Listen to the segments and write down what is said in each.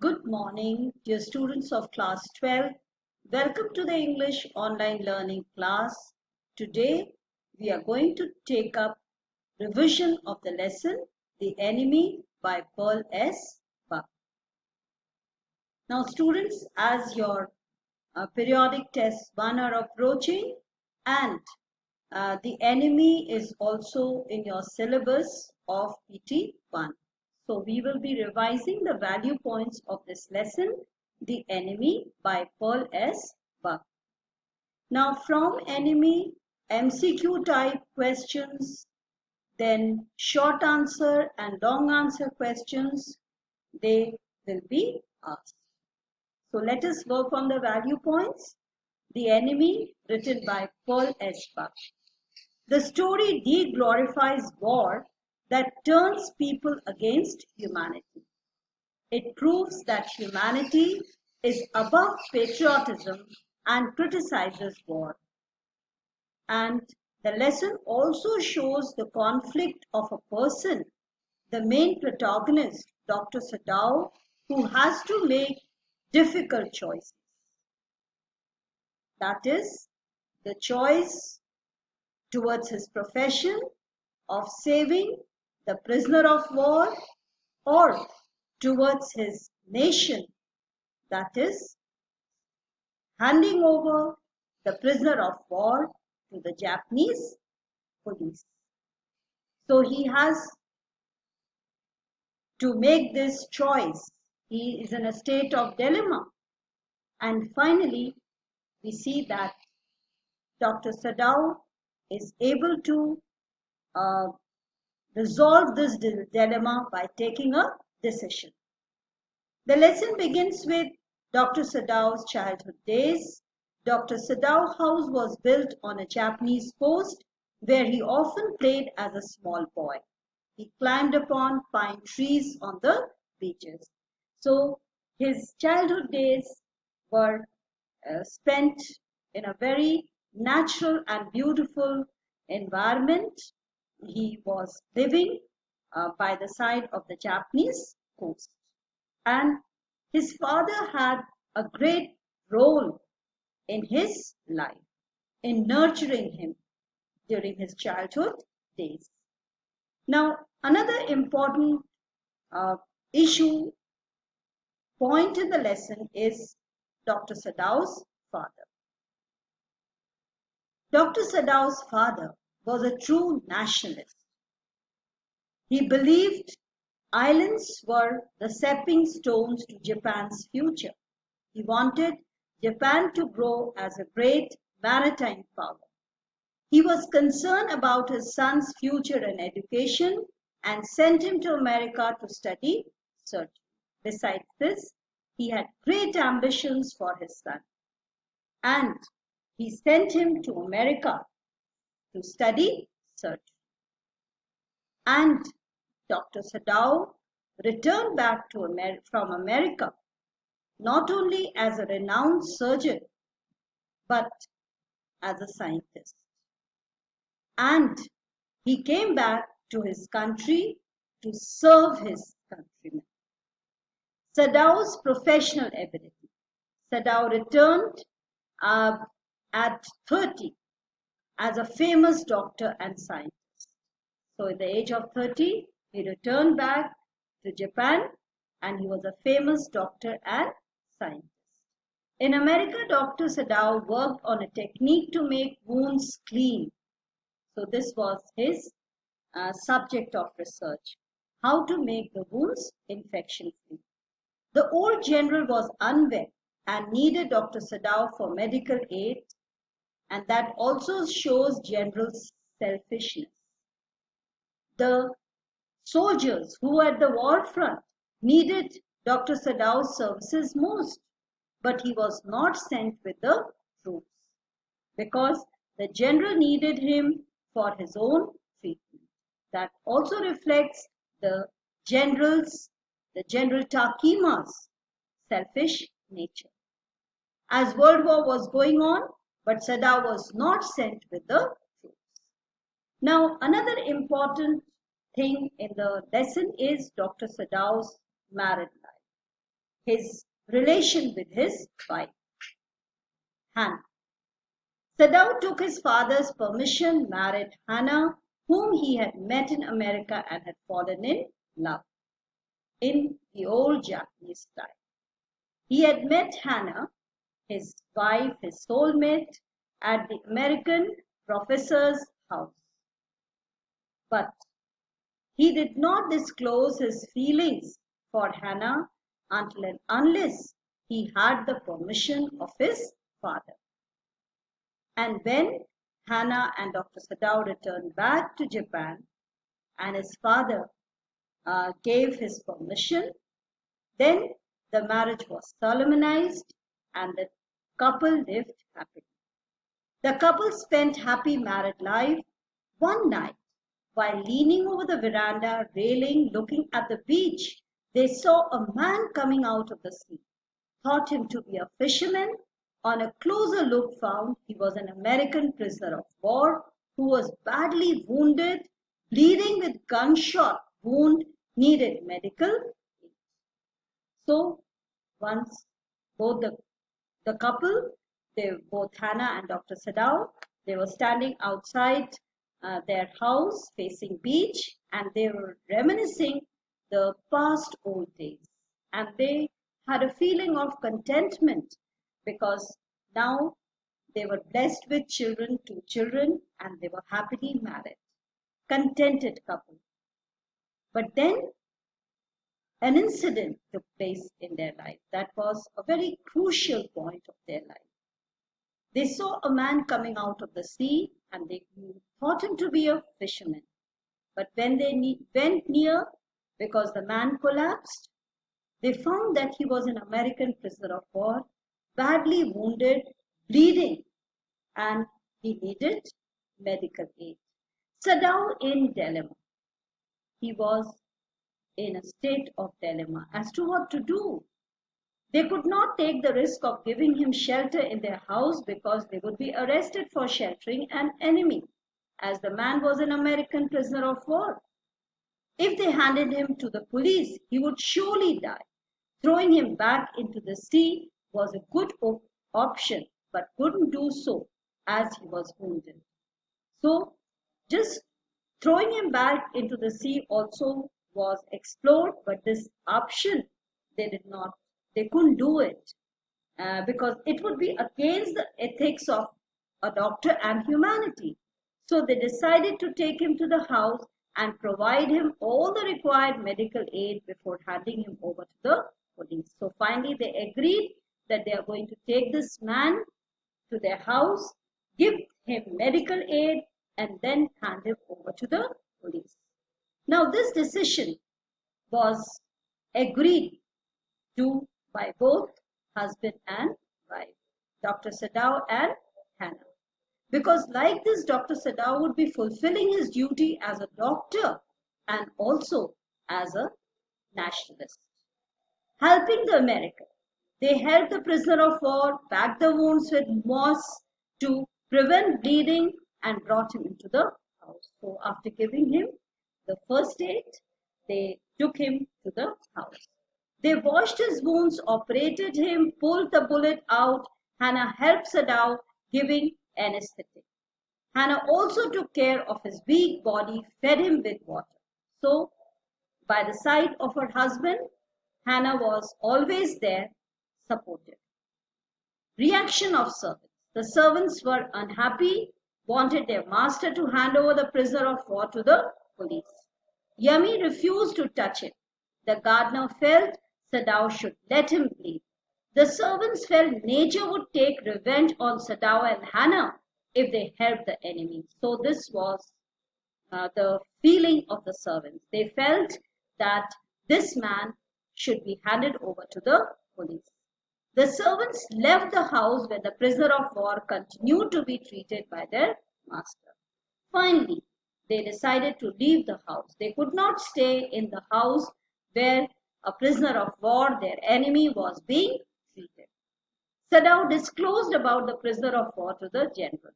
Good morning, dear students of class 12. Welcome to the English online learning class. Today, we are going to take up revision of the lesson, The Enemy by Pearl S. Buck. Now, students, as your periodic tests 1 are approaching and the enemy is also in your syllabus of PT 1. So we will be revising the value points of this lesson, The Enemy by Pearl S. Buck. Now from enemy, MCQ type questions, then short answer and long answer questions, they will be asked. So let us work on the value points. The Enemy, written by Pearl S. Buck. The story de-glorifies war that turns people against humanity. It proves that humanity is above patriotism and criticizes war. And the lesson also shows the conflict of a person, the main protagonist, Dr. Sadao, who has to make difficult choices. That is, the choice towards his profession of saving the prisoner of war or towards his nation, that is, handing over the prisoner of war to the Japanese police. So he has to make this choice. He is in a state of dilemma. And finally, we see that Dr. Sadao is able to resolve this dilemma by taking a decision. The lesson begins with Dr. Sadao's childhood days. Dr. Sadao house was built on a Japanese coast where he often played as a small boy. He climbed upon pine trees on the beaches. So his childhood days were spent in a very natural and beautiful environment. He was living by the side of the Japanese coast. And his father had a great role in his life, in nurturing him during his childhood days. Now, another important point in the lesson is Dr. Sadao's father. Dr. Sadao's father was a true nationalist. He believed islands were the stepping stones to Japan's future. He wanted Japan to grow as a great maritime power. He was concerned about his son's future and education and sent him to America to study surgery. Besides this, he had great ambitions for his son, and he sent him to America to study surgery. And Dr. Sadao returned back from America not only as a renowned surgeon, but as a scientist. And he came back to his country to serve his countrymen. Sadao's professional ability. Sadao returned at 30 as a famous doctor and scientist. So at the age of 30, he returned back to Japan and he was a famous doctor and scientist. In America, Dr. Sadao worked on a technique to make wounds clean. So this was his subject of research, how to make the wounds infection-free. The old general was unwell and needed Dr. Sadao for medical aid, and that also shows general's selfishness. The soldiers who were at the war front needed Dr. Sadao's services most, but he was not sent with the troops because the general needed him for his own treatment. That also reflects the General Takima's selfish nature. As World War was going on, but Sadao was not sent with the troops. Now, another important thing in the lesson is Dr. Sadao's married life. his relation with his wife, Hannah. Sadao took his father's permission, married Hannah, whom he had met in America and had fallen in love in the old Japanese style. He had met Hannah, his wife, his soulmate, at the American professor's house. But he did not disclose his feelings for Hannah until and unless he had the permission of his father. And when Hannah and Dr. Sadao returned back to Japan and his father gave his permission, then the marriage was solemnized and the couple lived happily. The couple spent happy married life. One night, while leaning over the veranda railing looking at the beach, they saw a man coming out of the sea. Thought him to be a fisherman. On a closer look found he was an American prisoner of war who was badly wounded, bleeding with gunshot wound, needed medical aid. So once both the couple, both Hannah and Dr. Sadao, they were standing outside their house facing beach, and they were reminiscing the past old days. And they had a feeling of contentment because now they were blessed with children, 2 children, and they were happily married. Contented couple. But then an incident took place in their life that was a very crucial point of their life. They saw a man coming out of the sea and they thought him to be a fisherman. But when they went near, because the man collapsed, they found that he was an American prisoner of war, badly wounded, bleeding, and he needed medical aid. Sadao in dilemma. He was in a state of dilemma as to what to do. They could not take the risk of giving him shelter in their house because they would be arrested for sheltering an enemy, as the man was an American prisoner of war. If they handed him to the police, he would surely die. Throwing him back into the sea was a good option, but couldn't do so as he was wounded. So, just throwing him back into the sea also was explored, but this option they couldn't do it because it would be against the ethics of a doctor and humanity. So they decided to take him to the house and provide him all the required medical aid before handing him over to the police. So finally they agreed that they are going to take this man to their house, give him medical aid, and then hand him over to the police. Now this decision was agreed to by both husband and wife, Dr. Sadao and Hannah. Because like this, Dr. Sadao would be fulfilling his duty as a doctor and also as a nationalist. Helping the American. They helped the prisoner of war, packed the wounds with moss to prevent bleeding, and brought him into the house. So after giving him the first aid, they took him to the house. They washed his wounds, operated him, pulled the bullet out. Hannah helped Sadao, giving anesthetic. Hannah also took care of his weak body, fed him with water. So, by the side of her husband, Hannah was always there, supportive. Reaction of servants. The servants were unhappy, wanted their master to hand over the prisoner of war to the police. Yami refused to touch him. The gardener felt Sadao should let him bleed. The servants felt nature would take revenge on Sadao and Hannah if they helped the enemy. So this was the feeling of the servants. They felt that this man should be handed over to the police. The servants left the house when the prisoner of war continued to be treated by their master. Finally, they decided to leave the house. They could not stay in the house where a prisoner of war, their enemy, was being treated. Sadao disclosed about the prisoner of war to the general.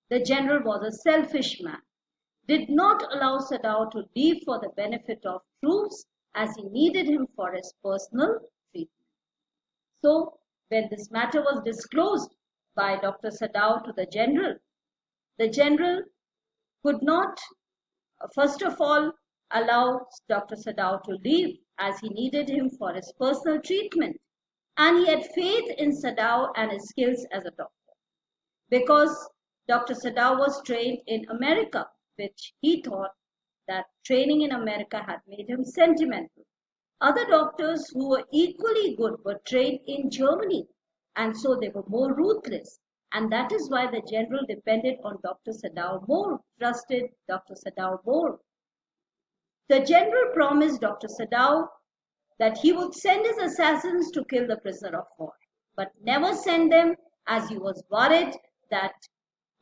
The general was a selfish man, did not allow Sadao to leave for the benefit of troops as he needed him for his personal treatment. So when this matter was disclosed by Dr. Sadao to the general could not, first of all, allow Dr. Sadao to leave as he needed him for his personal treatment. And he had faith in Sadao and his skills as a doctor, because Dr. Sadao was trained in America, which he thought that training in America had made him sentimental. Other doctors who were equally good were trained in Germany, and so they were more ruthless. And that is why the general depended on Dr. Sadao more, trusted Dr. Sadao more. The general promised Dr. Sadao that he would send his assassins to kill the prisoner of war, but never send them, as he was worried that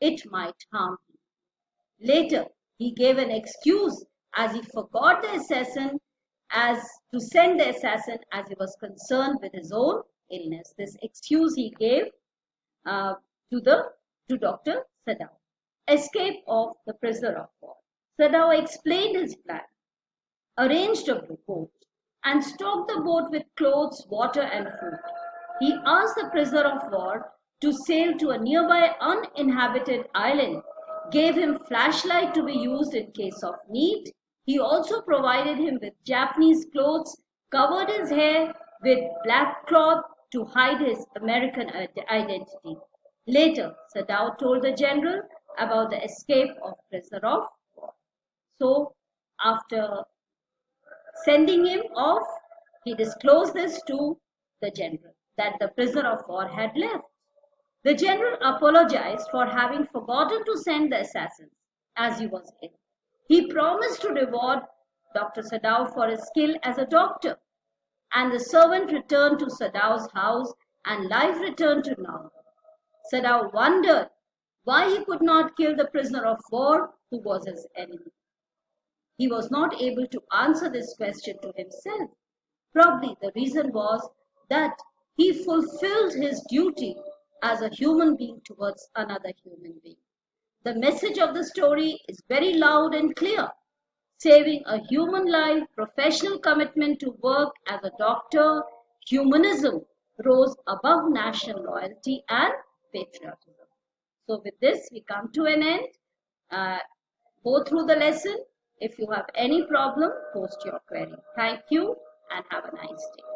it might harm him. Later, he gave an excuse as he forgot the assassin as to send the assassin as he was concerned with his own illness. This excuse he gave to Dr. Sadao. Escape of the prisoner of war. Sadao explained his plan, arranged a boat, and stocked the boat with clothes, water, and food. He asked the prisoner of war to sail to a nearby uninhabited island, gave him flashlight to be used in case of need. He also provided him with Japanese clothes, covered his hair with black cloth to hide his American identity. Later, Sadao told the general about the escape of prisoner of war. So, after sending him off, he disclosed this to the general, that the prisoner of war had left. The general apologized for having forgotten to send the assassins as he was ill. He promised to reward Dr. Sadao for his skill as a doctor, and the servant returned to Sadao's house and life returned to normal. Sadao wondered why he could not kill the prisoner of war who was his enemy. He was not able to answer this question to himself. Probably the reason was that he fulfilled his duty as a human being towards another human being. The message of the story is very loud and clear. Saving a human life, professional commitment to work as a doctor, humanism rose above national loyalty and patriotism. So with this, we come to an end. Go through the lesson. If you have any problem, post your query. Thank you and have a nice day.